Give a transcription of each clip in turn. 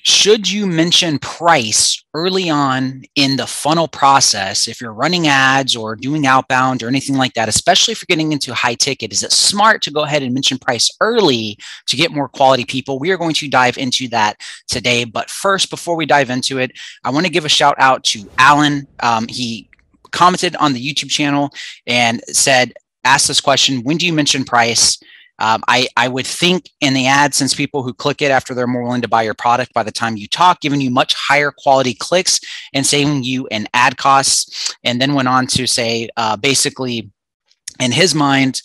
should you mention price early on in the funnel process if you're running ads or doing outbound or anything like that, especially if you're getting into high ticket? Is it smart to go ahead and mention price early to get more quality people? We are going to dive into that today. But first, before we dive into it, I want to give a shout out to Alan. He commented on the YouTube channel and asked this question: when do you mention price? I would think in the AdSense people who click it after they're more willing to buy your product by the time you talk, giving you much higher quality clicks and saving you in ad costs. And then went on to say, basically, in his mind,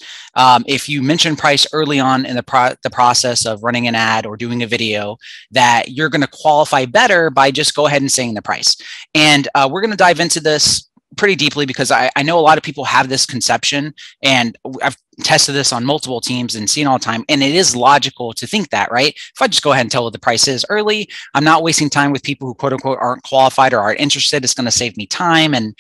if you mention price early on in the process of running an ad or doing a video, that you're going to qualify better by just go ahead and saying the price. And we're going to dive into this pretty deeply because I know a lot of people have this conception, and I've tested this on multiple teams and seen all the time. And it is logical to think that, right? If I just go ahead and tell what the price is early, I'm not wasting time with people who quote unquote aren't qualified or aren't interested. It's going to save me time and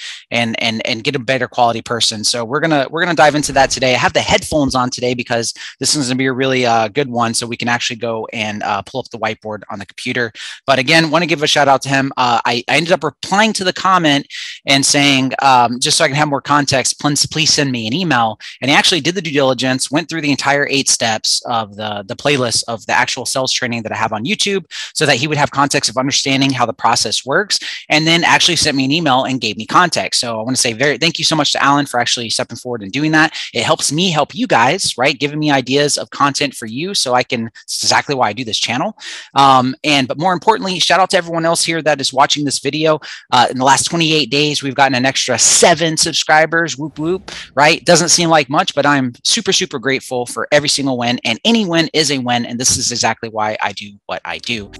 get a better quality person. So we're gonna dive into that today. I have the headphones on today because this is going to be a really good one, so we can actually go and pull up the whiteboard on the computer. But again, want to give a shout out to him. I ended up replying to the comment and saying, just so I can have more context, please send me an email. And he actually did the due diligence, went through the entire 8 steps of the playlist of the actual sales training that I have on YouTube, so that he would have context of understanding how the process works, and then actually sent me an email and gave me context. So I want to say thank you so much to Alan for actually stepping forward and doing that. It helps me help you guys, right? Giving me ideas of content for you, so it's exactly why I do this channel. But more importantly, shout out to everyone else here that is watching this video. In the last 28 days, we've gotten an extra 7 subscribers. Whoop whoop, right? Doesn't seem like much, but I'm super, super grateful for every single win, and any win is a win. And this is exactly why I do what I do.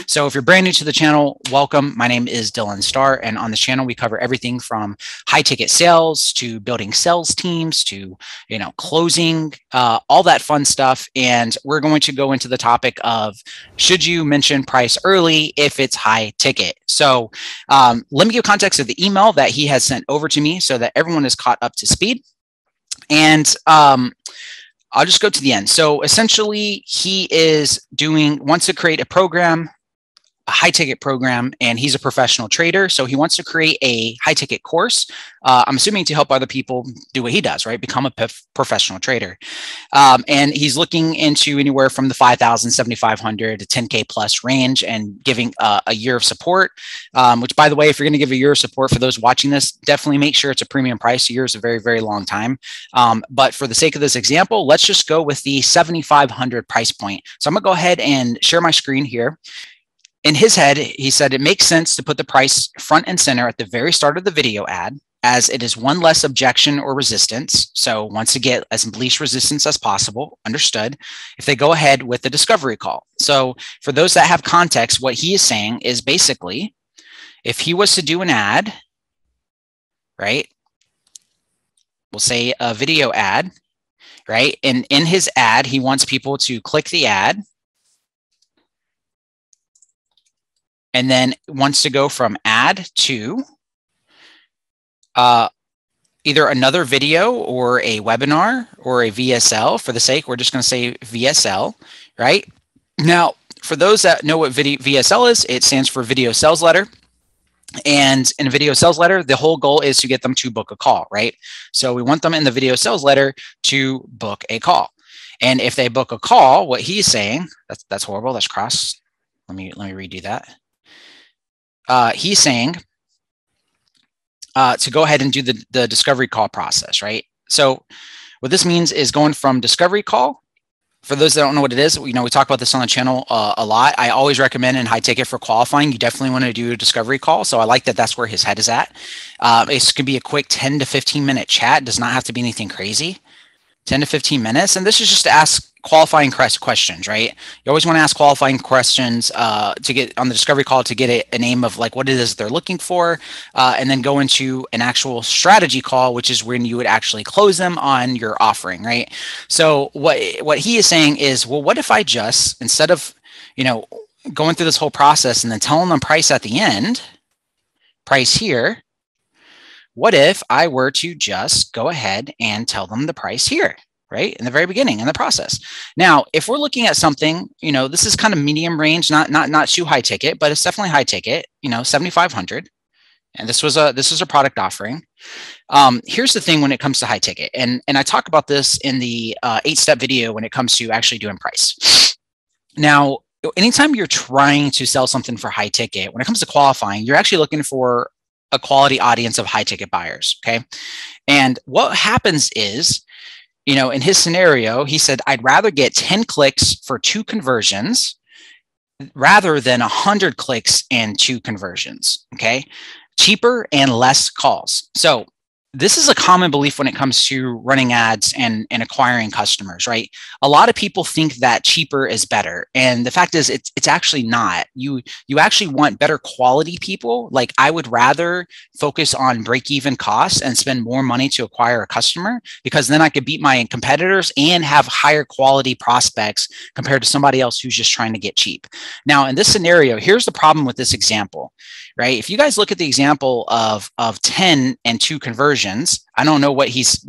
So if you're brand new to the channel, welcome. My name is Dylan Starr, and on this channel, we cover everything from high ticket sales to building sales teams to, closing, all that fun stuff. And we're going to go into the topic of, should you mention price early if it's high ticket? So let me give context of the email that he has sent over to me so that everyone is caught up to speed. And I'll just go to the end. So essentially, he wants to create a program, a high ticket program, and he's a professional trader. So he wants to create a high ticket course. I'm assuming to help other people do what he does, right? Become a professional trader. And he's looking into anywhere from the 5,000, 7,500 to 10K plus range, and giving a year of support, which, by the way, if you're going to give a year of support for those watching this, definitely make sure it's a premium price. A year is a very, very long time. But for the sake of this example, let's just go with the 7,500 price point. So I'm going to go ahead and share my screen here. In his head, he said it makes sense to put the price front and center at the very start of the video ad, as it is one less objection or resistance. So wants to get as least resistance as possible. Understood. If they go ahead with the discovery call. So for those that have context, what he is saying is basically, if he was to do an ad, right? We'll say a video ad, right? And in his ad, he wants people to click the ad, and then wants to go from ad to either another video or a webinar or a VSL. For the sake, we're just going to say VSL, right? Now, for those that know what VSL is, it stands for video sales letter. And in a video sales letter, the whole goal is to get them to book a call, right? So we want them in the video sales letter to book a call. And if they book a call, what he's saying, that's horrible, that's cross. Let me redo that. He's saying to go ahead and do the discovery call process, right? So what this means is going from discovery call. For those that don't know what it is, we talk about this on the channel a lot. I always recommend in high ticket for qualifying, you definitely want to do a discovery call. So I like that that's where his head is at. It can be a quick 10 to 15 minute chat. It does not have to be anything crazy. 10 to 15 minutes. And this is just to ask qualifying questions, right? You always want to ask qualifying questions to get on the discovery call to get a name of like what it is they're looking for, and then go into an actual strategy call, which is when you would actually close them on your offering, right? So what he is saying is, well, what if I just, instead of, going through this whole process and then telling them price at the end, price here, what if I were to just go ahead and tell them the price here, right? In the very beginning in the process. Now, if we're looking at something, this is kind of medium range, not too high ticket, but it's definitely high ticket, 7,500. And this was a product offering. Here's the thing when it comes to high ticket, and I talk about this in the 8-step video when it comes to actually doing price. Now, anytime you're trying to sell something for high ticket, when it comes to qualifying, you're actually looking for a quality audience of high ticket buyers. Okay. And what happens is, in his scenario, he said, I'd rather get 10 clicks for 2 conversions rather than 100 clicks and 2 conversions. Okay. Cheaper and less calls. So this is a common belief when it comes to running ads and acquiring customers, right? A lot of people think that cheaper is better. And the fact is it's actually not. You actually want better quality people. Like, I would rather focus on break-even costs and spend more money to acquire a customer, because then I could beat my competitors and have higher quality prospects compared to somebody else who's just trying to get cheap. Now, in this scenario, here's the problem with this example, right? If you guys look at the example of 10 and 2 conversions, I don't know what he's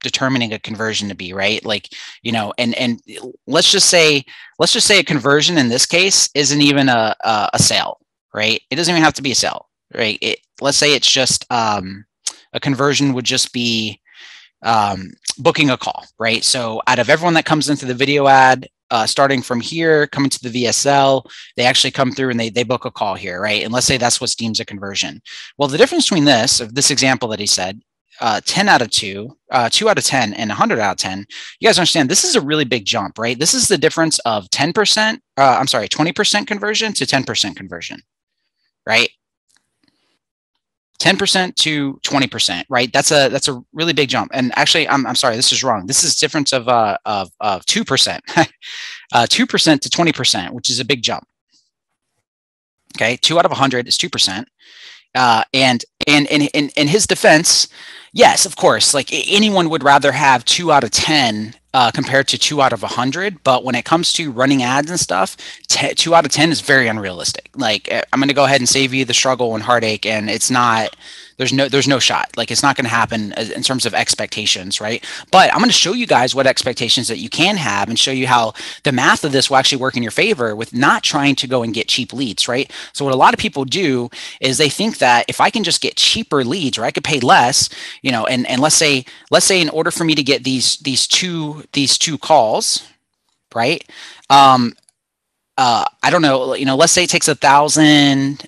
determining a conversion to be, right? Like, and let's just say a conversion in this case isn't even a sale, right? It doesn't even have to be a sale, right? Let's say it's just a conversion would just be booking a call, right? So out of everyone that comes into the video ad, starting from here, coming to the VSL, they actually come through and they book a call here, right? And let's say that's what's deemed a conversion. Well, the difference between this example that he said, 10 out of 2, 2 out of 10, and 100 out of 10, you guys understand this is a really big jump, right? This is the difference of 20% conversion to 10% conversion, right? 10% to 20%, right? That's a really big jump. And actually, I'm sorry, this is wrong. This is difference of 2%, 2% to 20%, which is a big jump. Okay, 2 out of 100 is 2%. And in his defense, yes, of course, like anyone would rather have 2 out of 10 compared to 2 out of 100. But when it comes to running ads and stuff, 2 out of 10 is very unrealistic. Like, I'm going to go ahead and save you the struggle and heartache, and it's not. There's no shot. Like, it's not going to happen in terms of expectations, right? But I'm going to show you guys what expectations that you can have and show you how the math of this will actually work in your favor with not trying to go and get cheap leads, right? So what a lot of people do is they think that if I can just get cheaper leads, or I could pay less, and let's say in order for me to get these two calls, right? I don't know, let's say it takes 1,000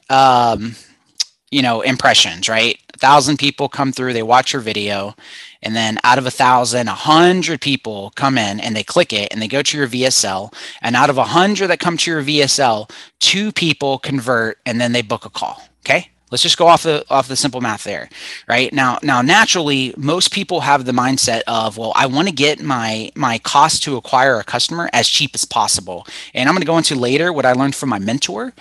impressions, right? 1,000 people come through, they watch your video, and then out of 1,000, 100 people come in and they click it and they go to your VSL, and out of 100 that come to your VSL, 2 people convert and then they book a call. Okay. Let's just go off the simple math there, right? Now, naturally, most people have the mindset of, well, I want to get my cost to acquire a customer as cheap as possible. And I'm going to go into later what I learned from my mentor,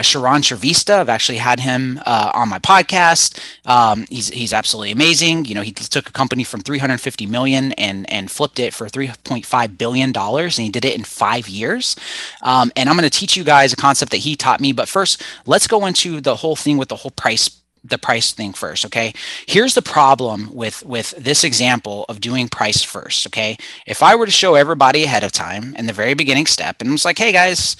Sharon Shervista. I've actually had him on my podcast. He's absolutely amazing. He took a company from 350 million and flipped it for 3.5 billion dollars, and he did it in 5 years. And I'm going to teach you guys a concept that he taught me. But first, let's go into the whole thing with the price thing first. Okay, here's the problem with this example of doing price first. Okay, if I were to show everybody ahead of time in the very beginning step and it's like, hey guys,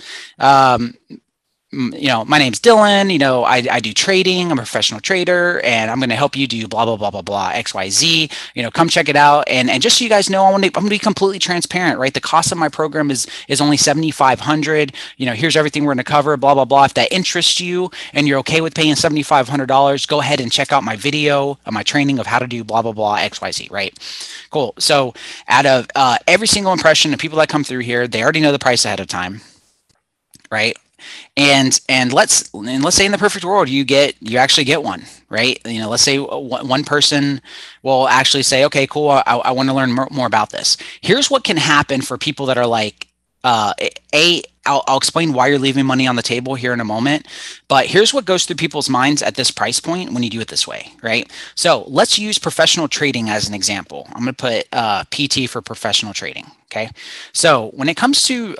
my name's Dylan, I do trading, I'm a professional trader, and I'm going to help you do blah, blah, blah, blah, blah, XYZ, come check it out. And just so you guys know, I'm going to be completely transparent, right? The cost of my program is only $7,500. Here's everything we're going to cover, blah, blah, blah. If that interests you and you're okay with paying $7,500, go ahead and check out my video, my training of how to do blah, blah, blah, XYZ, right? Cool. So out of every single impression of people that come through here, they already know the price ahead of time, right? And let's say in the perfect world you actually get one, right? Let's say one person will actually say, okay, cool, I want to learn more about this. Here's what can happen for people that are like, I'll explain why you're leaving money on the table here in a moment, but here's what goes through people's minds at this price point when you do it this way, right? So let's use professional trading as an example. I'm going to put PT for professional trading. Okay. So when it comes to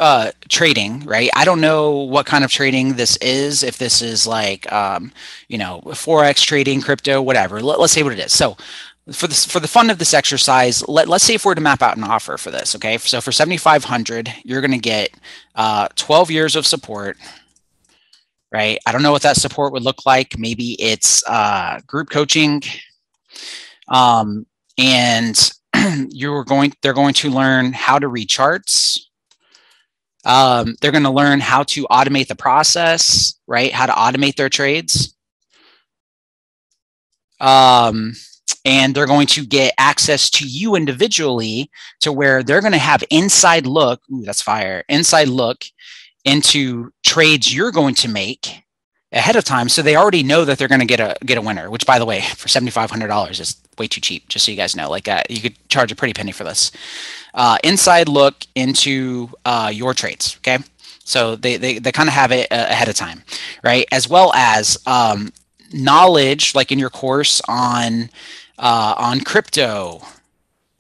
trading, right, I don't know what kind of trading this is, if this is like, Forex trading, crypto, whatever. Let's say what it is. So for the fun of this exercise, let's say if we're to map out an offer for this, okay? So for 7,500, you're going to get 12 years of support, right? I don't know what that support would look like. Maybe it's group coaching, and they're going to learn how to read charts. They're going to learn how to automate the process, right? How to automate their trades. And they're going to get access to you individually to where they're going to have inside look. Ooh, that's fire. Inside look into trades you're going to make ahead of time. So they already know that they're going to get a winner, which, by the way, for $7,500 is way too cheap, just so you guys know. Like, you could charge a pretty penny for this. Inside look into your trades. Okay. So they kind of have it ahead of time, right? As well as knowledge, like in your course on crypto,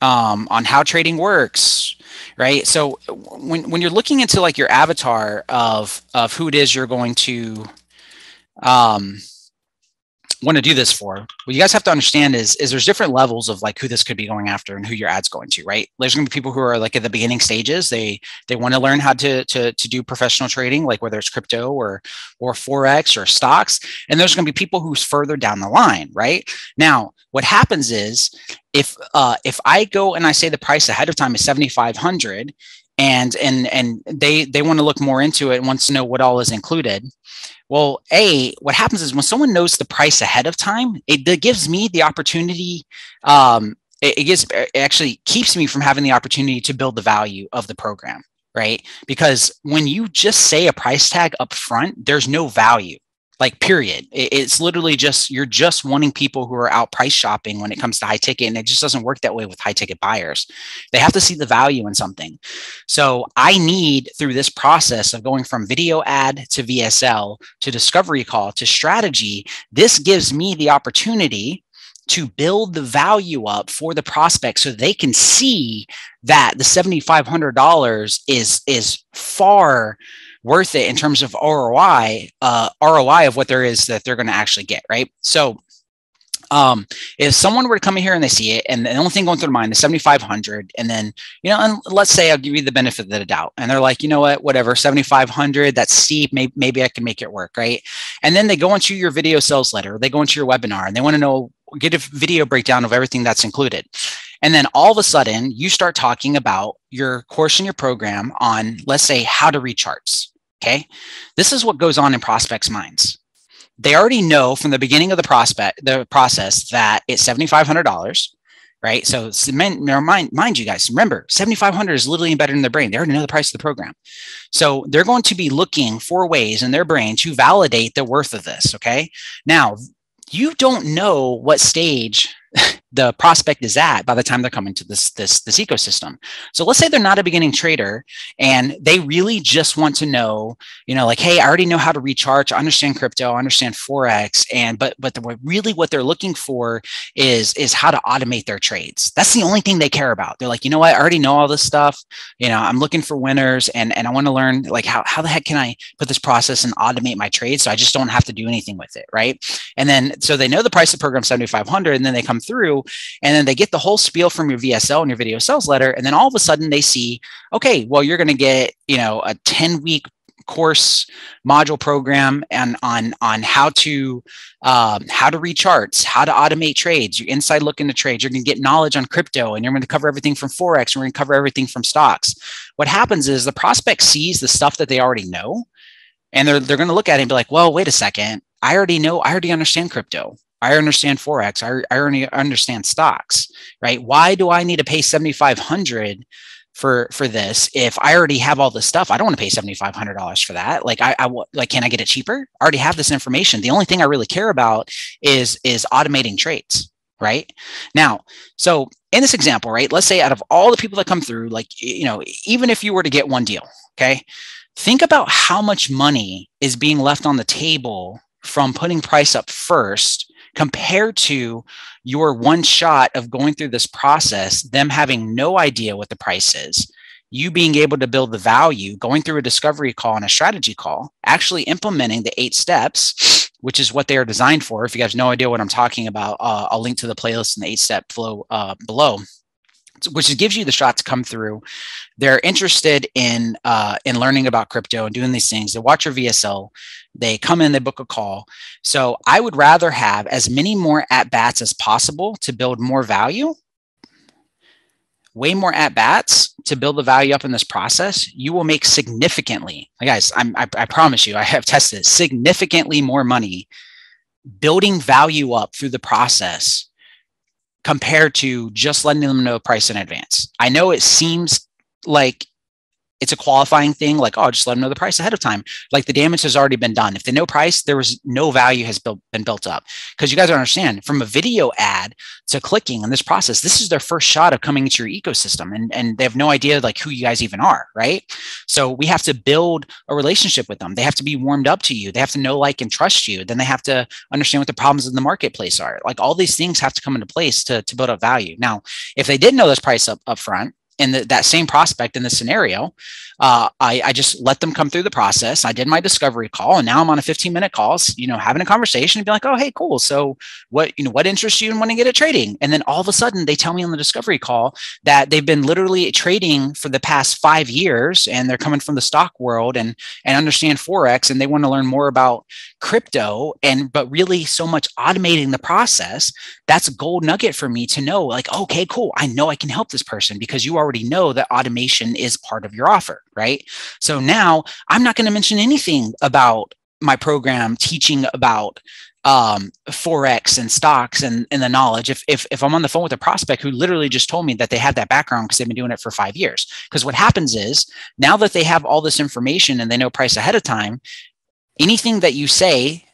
on how trading works, right? So when you're looking into like your avatar of who it is you're going to want to do this for, what you guys have to understand is there's different levels of like who this could be going after and who your ad's going to, right? There's going to be people who are like at the beginning stages. They want to learn how to do professional trading, like whether it's crypto or Forex or stocks. And there's going to be people who's further down the line, right? Now, what happens is if I go and I say the price ahead of time is 7,500, and they want to look more into it and wants to know what all is included. Well, what happens is when someone knows the price ahead of time, it gives me the opportunity. It actually keeps me from having the opportunity to build the value of the program, right? Because when you just say a price tag up front, there's no value. Like, period. It's literally just, you're just wanting people who are out price shopping when it comes to high ticket. And it just doesn't work that way with high ticket buyers. They have to see the value in something. So I need, through this process of going from video ad to VSL to discovery call to strategy, this gives me the opportunity to build the value up for the prospect so they can see that the $7,500 is far worth it in terms of ROI of what there is that they're going to actually get, right? So if someone were to come in here and they see it, and the only thing going through their mind is 7,500, and then, and let's say I'll give you the benefit of the doubt, and they're like, you know what, whatever, 7,500, that's steep, maybe I can make it work, right? And then they go into your video sales letter, they go into your webinar, and they want to get a video breakdown of everything that's included. And then all of a sudden, you start talking about your course and your program on, let's say, how to read charts. Okay, this is what goes on in prospects' minds. They already know from the beginning of the process that it's $7,500, right? So mind you guys, remember, $7,500 is literally embedded in their brain. They already know the price of the program. So they're going to be looking for ways in their brain to validate the worth of this. Okay, now you don't know what stage the prospect is at by the time they're coming to this ecosystem. So let's say they're not a beginning trader and they really just want to know, like, hey, I already know how to read charts, I understand crypto, I understand Forex, but really what they're looking for is how to automate their trades. That's the only thing they care about. They're like, you know what, I already know all this stuff. I'm looking for winners, and I want to learn, like, how the heck can I put this process and automate my trades so I just don't have to do anything with it, right? And then so they know the price of the program 7,500, and then they come through, and then they get the whole spiel from your VSL and your video sales letter. And then all of a sudden they see, okay, well, you're going to get, a 10-week course module program and on how to read charts, how to automate trades, your inside look into trades. You're going to get knowledge on crypto, and you're going to cover everything from Forex, and we're going to cover everything from stocks. What happens is the prospect sees the stuff that they already know, and they're going to look at it and be like, well, wait a second, I already understand crypto. I understand Forex. I already understand stocks, right? Why do I need to pay $7,500 for this. If I already have all this stuff, I don't want to pay $7,500 for that. Like like, can I get it cheaper? I already have this information. The only thing I really care about is automating trades. Right now, so in this example, right, let's say out of all the people that come through, like, even if you were to get one deal, okay, think about how much money is being left on the table from putting price up first compared to your one shot of going through this process, them having no idea what the price is, you being able to build the value, going through a discovery call and a strategy call, actually implementing the 8 steps, which is what they are designed for. If you guys have no idea what I'm talking about, I'll link to the playlist and the 8-step flow below, which gives you the shot to come through. They're interested in learning about crypto and doing these things. They watch your VSL. They come in, they book a call. So I would rather have as many more at-bats as possible to build more value, way more at-bats to build the value up in this process. You will make significantly, guys, I promise you, I have tested significantly more money building value up through the process compared to just letting them know price in advance. I know it seems like it's a qualifying thing, like, oh, just let them know the price ahead of time. Like, the damage has already been done. If they know price, there was no value has been built up. Because you guys don't understand, from a video ad to clicking in this process, this is their first shot of coming into your ecosystem, and they have no idea like who you guys even are, right? So we have to build a relationship with them. They have to be warmed up to you. They have to know, like, and trust you. Then they have to understand what the problems in the marketplace are. Like, all these things have to come into place to build up value. Now, if they did know this price up front, in that same prospect in this scenario, I just let them come through the process. I did my discovery call, and now I'm on a 15-minute call, having a conversation and be like, oh, hey, cool. So what interests you in wanting to get at trading? And then all of a sudden they tell me on the discovery call that they've been literally trading for the past 5 years, and they're coming from the stock world and understand Forex, and they want to learn more about crypto, but really so much automating the process. That's a gold nugget for me to know, like, okay, cool. I know I can help this person because you already know that automation is part of your offer, right? So now I'm not going to mention anything about my program teaching about Forex and stocks and the knowledge. If I'm on the phone with a prospect who literally just told me that they have that background because they've been doing it for 5 years. Because what happens is, now that they have all this information and they know price ahead of time, anything that you say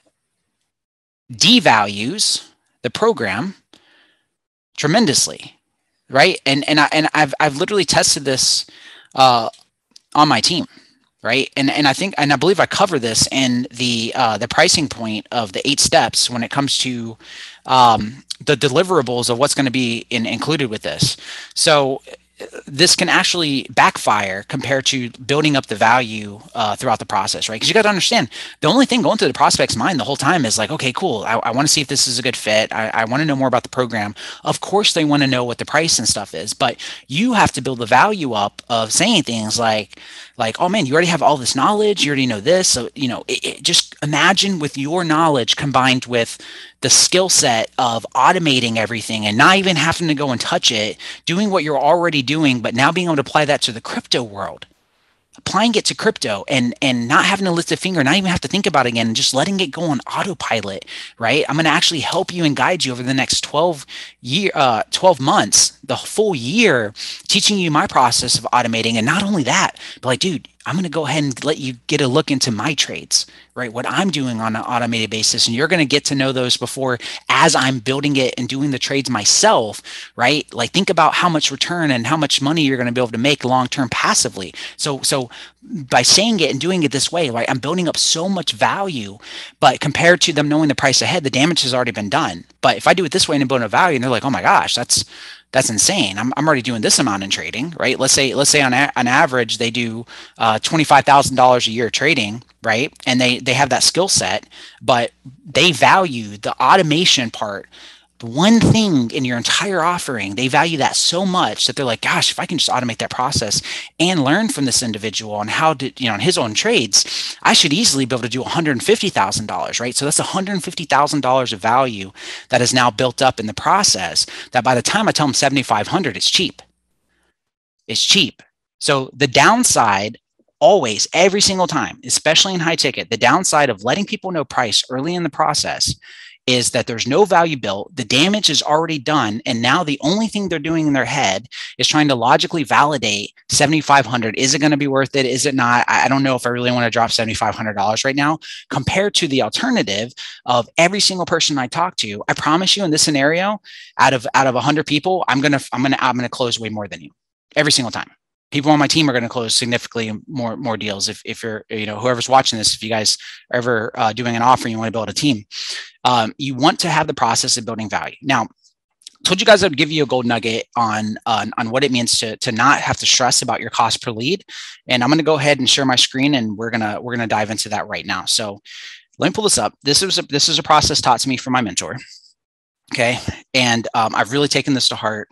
devalues the program tremendously, right? And I've literally tested this on my team, right? And I believe I cover this in the pricing point of the 8 steps when it comes to the deliverables of what's going to be included with this. So this can actually backfire compared to building up the value throughout the process, right? Because you got to understand, the only thing going through the prospect's mind the whole time is like, okay, cool. I want to see if this is a good fit. I want to know more about the program. Of course, they want to know what the price and stuff is, but you have to build the value up of saying things like, oh man, you already have all this knowledge. You already know this. So, just imagine with your knowledge combined with the skill set of automating everything and not even having to go and touch it, doing what you're already doing, but now being able to apply that to the crypto world, applying it to crypto and not having to lift a finger, not even have to think about it again, and just letting it go on autopilot, right? I'm going to actually help you and guide you over the next 12 months, the full year, teaching you my process of automating. And not only that, but like, dude, I'm going to go ahead and let you get a look into my trades, right? What I'm doing on an automated basis. And you're going to get to know those before, as I'm building it and doing the trades myself, right? Like, think about how much return and how much money you're going to be able to make long-term passively. So by saying it and doing it this way, right, I'm building up so much value, but compared to them knowing the price ahead, the damage has already been done. But if I do it this way and I'm building a value and they're like, oh my gosh, that's insane. I'm already doing this amount in trading, right? Let's say on average, they do $25,000 a year trading, right? And they have that skill set, but they value the automation part. The one thing in your entire offering, they value that so much that they're like, gosh, if I can just automate that process and learn from this individual on how to, on his own trades, I should easily be able to do $150,000, right? So that's $150,000 of value that is now built up in the process, that by the time I tell them 7,500, it's cheap. It's cheap. So the downside, always, every single time, especially in high ticket, the downside of letting people know price early in the process is that there's no value built. The damage is already done. And now the only thing they're doing in their head is trying to logically validate 7,500. Is it going to be worth it? Is it not? I don't know if I really want to drop $7,500 right now, compared to the alternative of every single person I talk to. I promise you, in this scenario, out of 100 people, I'm going to close way more than you every single time. People on my team are going to close significantly more deals. If you're, whoever's watching this, if you guys are ever doing an offer, and you want to build a team, you want to have the process of building value. Now, I told you guys I would give you a gold nugget on what it means to not have to stress about your cost per lead. And I'm going to go ahead and share my screen, and we're gonna dive into that right now. So let me pull this up. This is a process taught to me from my mentor. Okay, and I've really taken this to heart.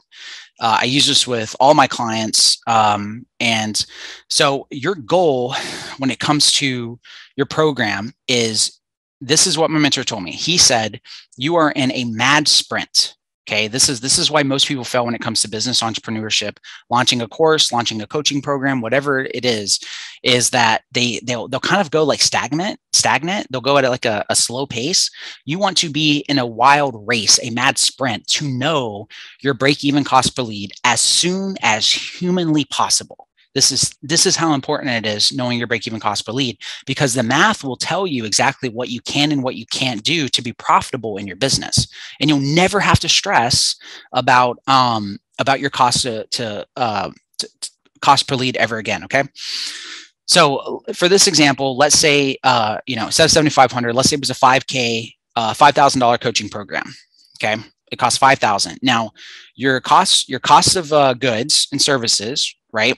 I use this with all my clients. And so your goal when it comes to your program is, this is what my mentor told me. He said, you are in a mad sprint. Okay, this is why most people fail when it comes to business entrepreneurship, launching a course, launching a coaching program, whatever it is that they'll kind of go like stagnant. They'll go at like a slow pace. You want to be in a wild race, a mad sprint, to know your break-even cost per lead as soon as humanly possible. This is how important it is, knowing your break-even cost per lead, because the math will tell you exactly what you can and what you can't do to be profitable in your business, and you'll never have to stress about your cost to cost per lead ever again. Okay. So for this example, let's say instead of 7,500, let's say it was a $5,000 coaching program. Okay, it costs 5,000. Now, your costs of goods and services, right?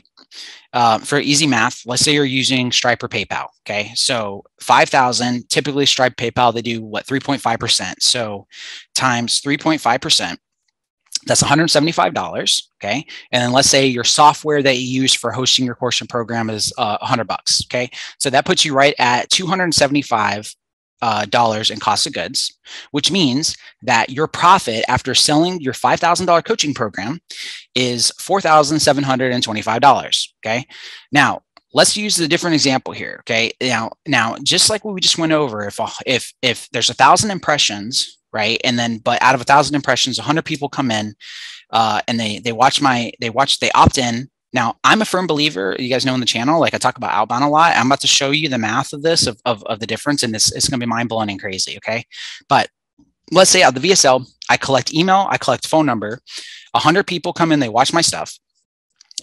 For easy math, let's say you're using Stripe or PayPal. Okay, so 5,000, typically Stripe, PayPal, they do what, 3.5%. So times 3.5%, that's $175. Okay, and then let's say your software that you use for hosting your course and program is $100. Okay, so that puts you right at $275 in cost of goods, which means that your profit after selling your $5,000 coaching program is $4,725. Okay. Now let's use a different example here. Okay. Now, just like what we just went over, if there's 1,000 impressions, right, and then but out of 1,000 impressions, 100 people come in, and they opt in. Now, I'm a firm believer, you guys know in the channel, like I talk about outbound a lot. I'm about to show you the math of this, of the difference, and it's going to be mind blowing and crazy. Okay. But let's say out of the VSL, I collect email, I collect phone number, 100 people come in, they watch my stuff,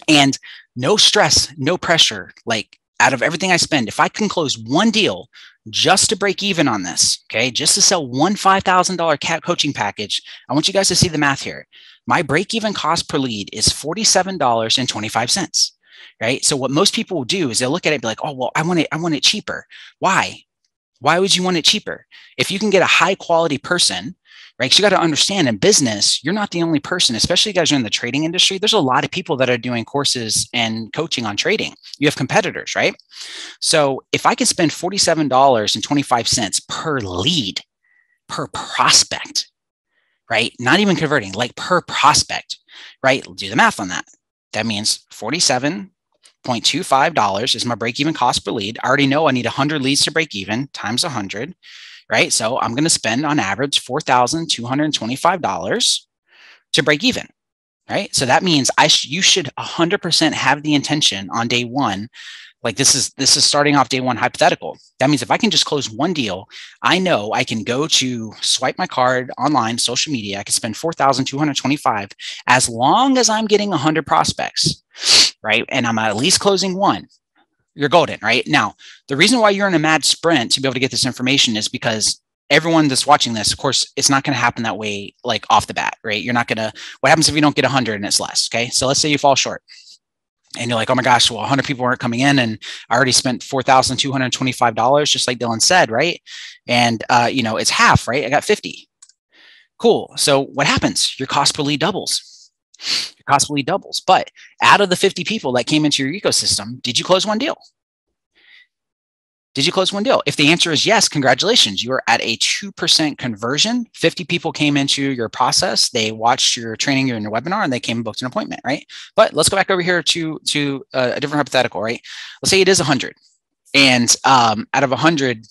and no stress, no pressure. Like, out of everything I spend, if I can close one deal just to break even on this, okay, just to sell one $5,000 coaching package, I want you guys to see the math here. My break-even cost per lead is $47.25, right? So what most people will do is they'll look at it and be like, oh, well, I want it cheaper. Why? Why would you want it cheaper? If you can get a high quality person, right? Because you got to understand, in business, you're not the only person, especially you guys are in the trading industry. There's a lot of people that are doing courses and coaching on trading. You have competitors, right? So if I can spend $47.25 per lead, per prospect, right? Not even converting, like per prospect, right? Do the math on that. That means $47.25 is my break-even cost per lead. I already know I need 100 leads to break even times 100, right? So I'm going to spend on average $4,225 to break even, right? So that means you should 100% have the intention on day one. Like this is starting off day one hypothetical. That means if I can just close one deal, I know I can go to swipe my card online, social media. I can spend $4,225 as long as I'm getting 100 prospects, right? And I'm at least closing one. You're golden, right? Now, the reason why you're in a mad sprint to be able to get this information is because everyone that's watching this, of course, it's not going to happen that way, like off the bat, right? You're not going to, what happens if you don't get 100 and it's less? Okay. So let's say you fall short. And you're like, oh my gosh, well, 100 people aren't coming in, and I already spent $4,225, just like Dylan said, right? And it's half, right? I got 50. Cool. So what happens? Your cost per lead doubles. Your cost per lead doubles. But out of the 50 people that came into your ecosystem, did you close one deal? Did you close one deal? If the answer is yes, congratulations. You are at a 2% conversion. 50 people came into your process. They watched your training or your webinar, and they came and booked an appointment, right? But let's go back over here to a different hypothetical, right? Let's say it is 100. And out of 100,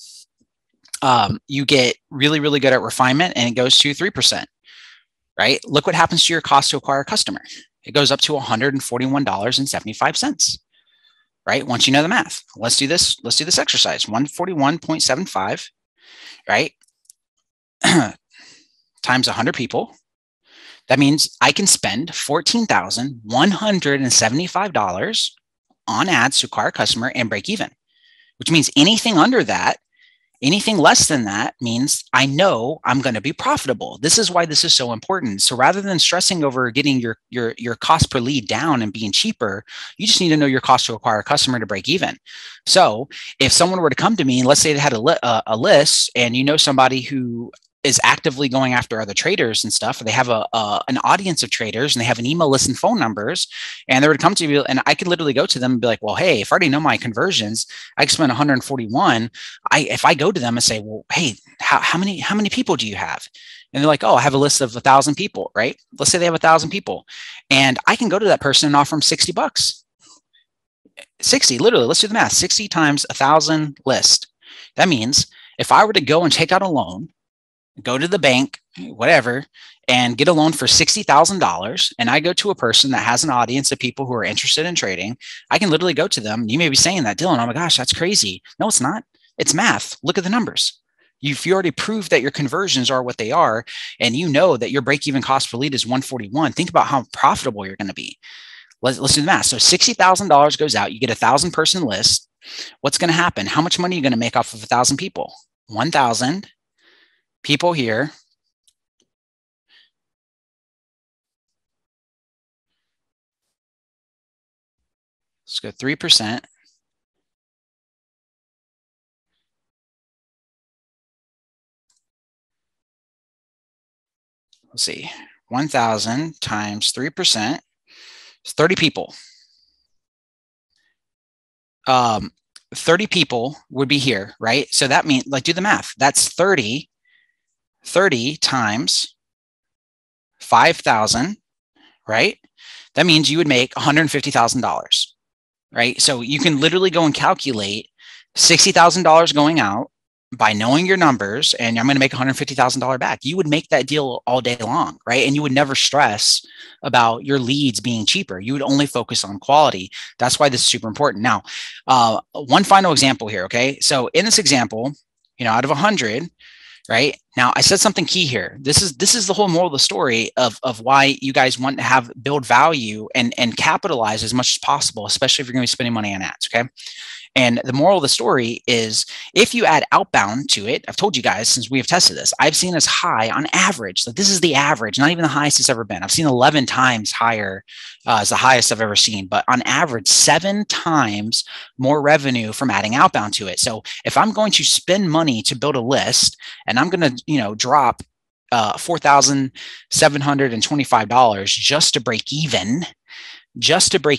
You get really, really good at refinement and it goes to 3%, right? Look what happens to your cost to acquire a customer. It goes up to $141.75, right? Once you know the math, let's do this exercise. 141.75, right? Times 100 people. That means I can spend $14,175 on ads to acquire a customer and break even, which means anything under that, anything less than that means I know I'm going to be profitable. This is why this is so important. So rather than stressing over getting your cost per lead down and being cheaper, you just need to know your cost to acquire a customer to break even. So if someone were to come to me and let's say they had a list and you know somebody who is actively going after other traders and stuff, or they have an audience of traders and they have an email list and phone numbers, and they would come to me and I could literally go to them and be like, well, hey, if I already know my conversions, I can spend 141. If I go to them and say, well, hey, how many people do you have? And they're like, oh, I have a list of 1,000 people, right? Let's say they have 1,000 people, and I can go to that person and offer them $60. 60, literally, let's do the math. 60 times 1,000 list. That means if I were to go and take out a loan, go to the bank, whatever, and get a loan for $60,000, and I go to a person that has an audience of people who are interested in trading, I can literally go to them. You may be saying that, Dylan, oh my gosh, that's crazy. No, it's not. It's math. Look at the numbers. You already proved that your conversions are what they are, and you know that your break-even cost per lead is 141. Think about how profitable you're going to be. Let's do the math. So $60,000 goes out. You get 1,000 person list. What's going to happen? How much money are you going to make off of 1,000 people? 1,000 people here. Let's go 3%. Let's see, 1,000 times 3%. It's 30 people. 30 people would be here, right? So that means, like, do the math. That's 30 times 5,000, right? That means you would make $150,000, right? So you can literally go and calculate $60,000 going out by knowing your numbers, and I'm going to make $150,000 back. You would make that deal all day long, right? And you would never stress about your leads being cheaper. You would only focus on quality. That's why this is super important. Now, one final example here, okay? So in this example, out of 100, right? Now, I said something key here. This is the whole moral of the story of why you guys want to build value and capitalize as much as possible, especially if you're going to be spending money on ads, okay? And the moral of the story is if you add outbound to it, I've told you guys since we have tested this, I've seen as high on average. So this is the average, not even the highest it's ever been. I've seen 11 times higher as the highest I've ever seen, but on average, 7 times more revenue from adding outbound to it. So if I'm going to spend money to build a list and I'm going to, drop $4,725 just to break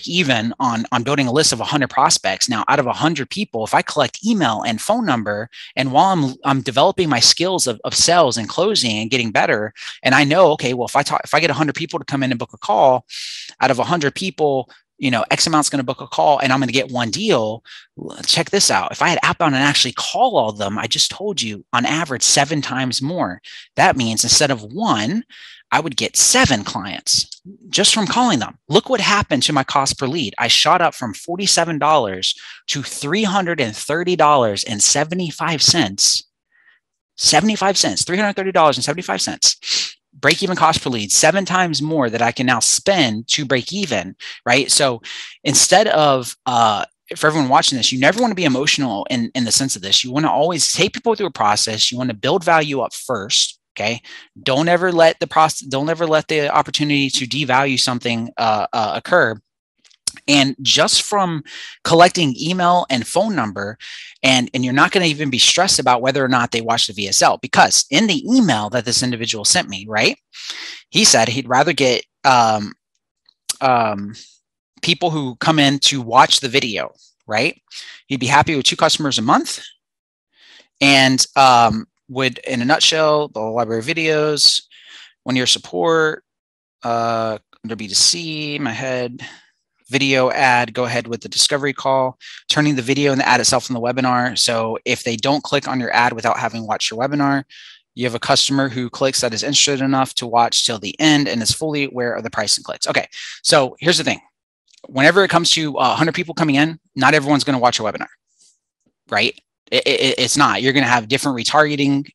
even on building a list of 100 prospects. Now, out of 100 people, if I collect email and phone number, and while I'm developing my skills of sales and closing and getting better, and I know, okay, well, if I get 100 people to come in and book a call, out of 100 people, X amount's going to book a call and I'm going to get one deal. Check this out. If I had outbound and actually call all of them, I just told you on average 7 times more. That means instead of 1, I would get 7 clients just from calling them. Look what happened to my cost per lead. I shot up from $47 to $330.75. 75 cents, $330.75. Break even cost per lead, 7 times more that I can now spend to break even, right? So instead of, for everyone watching this, you never want to be emotional in the sense of this. You want to always take people through a process. You want to build value up first. Okay. Don't ever let the opportunity to devalue something occur. And just from collecting email and phone number, and you're not going to even be stressed about whether or not they watch the VSL, because in the email that this individual sent me, right, he said he'd rather get people who come in to watch the video, right? He'd be happy with 2 customers a month, and would, in a nutshell, the library videos, 1-year support, under B2C, my head, video ad, go ahead with the discovery call, turning the video and the ad itself in the webinar. So if they don't click on your ad without having watched your webinar, you have a customer who clicks that is interested enough to watch till the end and is fully aware of the price and clicks. Okay, so here's the thing. Whenever it comes to 100 people coming in, not everyone's going to watch a webinar, right? It's not. You're going to have different retargeting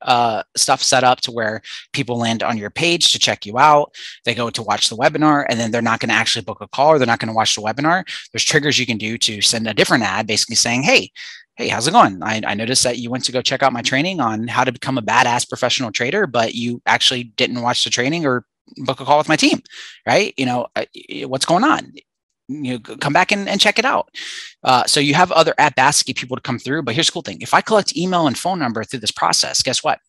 stuff set up to where people land on your page to check you out. They go to watch the webinar, and then they're not going to actually book a call, or they're not going to watch the webinar. There's triggers you can do to send a different ad, basically saying, hey, how's it going? I noticed that you went to go check out my training on how to become a badass professional trader, but you actually didn't watch the training or book a call with my team, right? What's going on? Come back and check it out. So you have other at bats to get people to come through. But here's the cool thing. If I collect email and phone number through this process, guess what?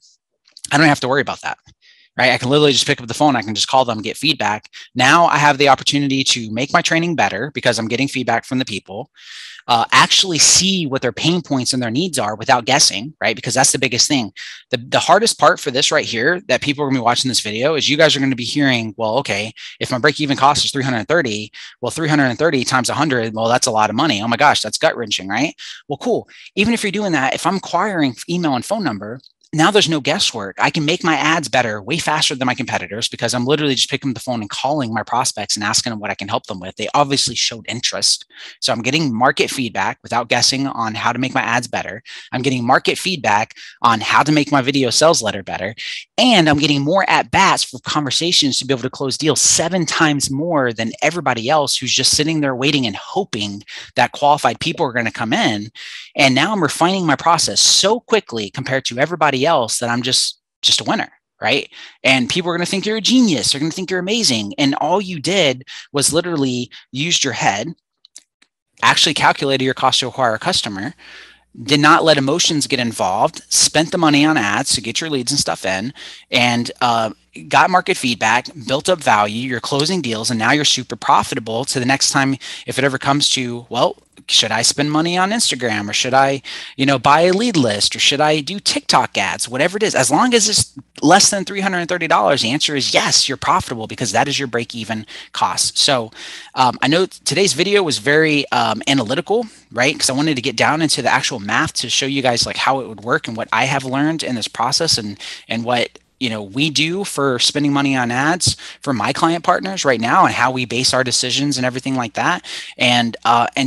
I don't have to worry about that. Right? I can literally just pick up the phone. I can just call them, get feedback. Now I have the opportunity to make my training better because I'm getting feedback from the people. Actually see what their pain points and their needs are without guessing, right? Because that's the biggest thing. The hardest part for this right here that people are going to be watching this video is you guys are going to be hearing, well, okay, if my break-even cost is 330, well, 330 times 100, well, that's a lot of money. Oh my gosh, that's gut-wrenching, right? Well, cool. Even if you're doing that, if I'm acquiring email and phone number, now there's no guesswork. I can make my ads better way faster than my competitors because I'm literally just picking up the phone and calling my prospects and asking them what I can help them with. They obviously showed interest. So I'm getting market feedback without guessing on how to make my ads better. I'm getting market feedback on how to make my video sales letter better. And I'm getting more at bats for conversations to be able to close deals 7 times more than everybody else who's just sitting there waiting and hoping that qualified people are going to come in. And now I'm refining my process so quickly compared to everybody else that I'm just a winner, right? And people are going to think you're a genius. They're going to think you're amazing. And all you did was literally used your head, actually calculated your cost to acquire a customer, did not let emotions get involved, spent the money on ads to get your leads and stuff in, and got market feedback, built up value, you're closing deals, and now you're super profitable. So the next time, if it ever comes to, well, should I spend money on Instagram, or should I, buy a lead list, or should I do TikTok ads, whatever it is, as long as it's less than $330, the answer is yes, you're profitable because that is your break-even cost. So I know today's video was very analytical, right? Because I wanted to get down into the actual math to show you guys like how it would work and what I have learned in this process and what we do for spending money on ads for my client partners right now and how we base our decisions and everything like that. And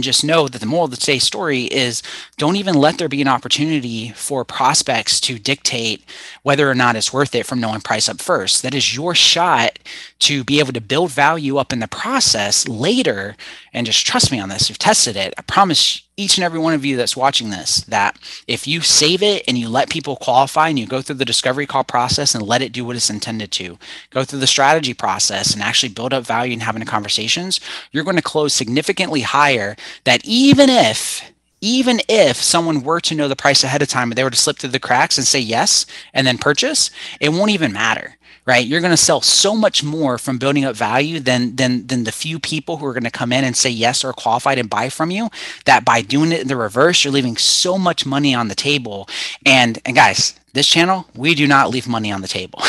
just know that the moral of today's story is don't even let there be an opportunity for prospects to dictate whether or not it's worth it from knowing price up first. That is your shot to be able to build value up in the process later. And just trust me on this. You've tested it. I promise each and every one of you that's watching this, that if you save it and you let people qualify and you go through the discovery call process and let it do what it's intended to, go through the strategy process and actually build up value and having the conversations, you're going to close significantly higher. That even if someone were to know the price ahead of time and they were to slip through the cracks and say yes and then purchase, it won't even matter. Right? You're going to sell so much more from building up value than the few people who are going to come in and say yes or qualified and buy from you, that by doing it in the reverse, you're leaving so much money on the table. And guys, this channel, we do not leave money on the table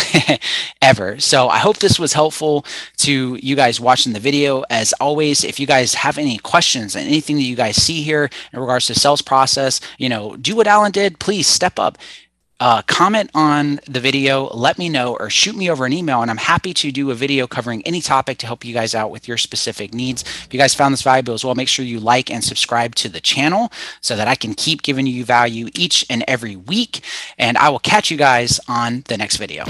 ever. So I hope this was helpful to you guys watching the video. As always, if you guys have any questions and anything that you guys see here in regards to sales process, do what Alan did, please step up. Comment on the video, let me know, or shoot me over an email, and I'm happy to do a video covering any topic to help you guys out with your specific needs. If you guys found this valuable as well, make sure you like and subscribe to the channel so that I can keep giving you value each and every week, and I will catch you guys on the next video.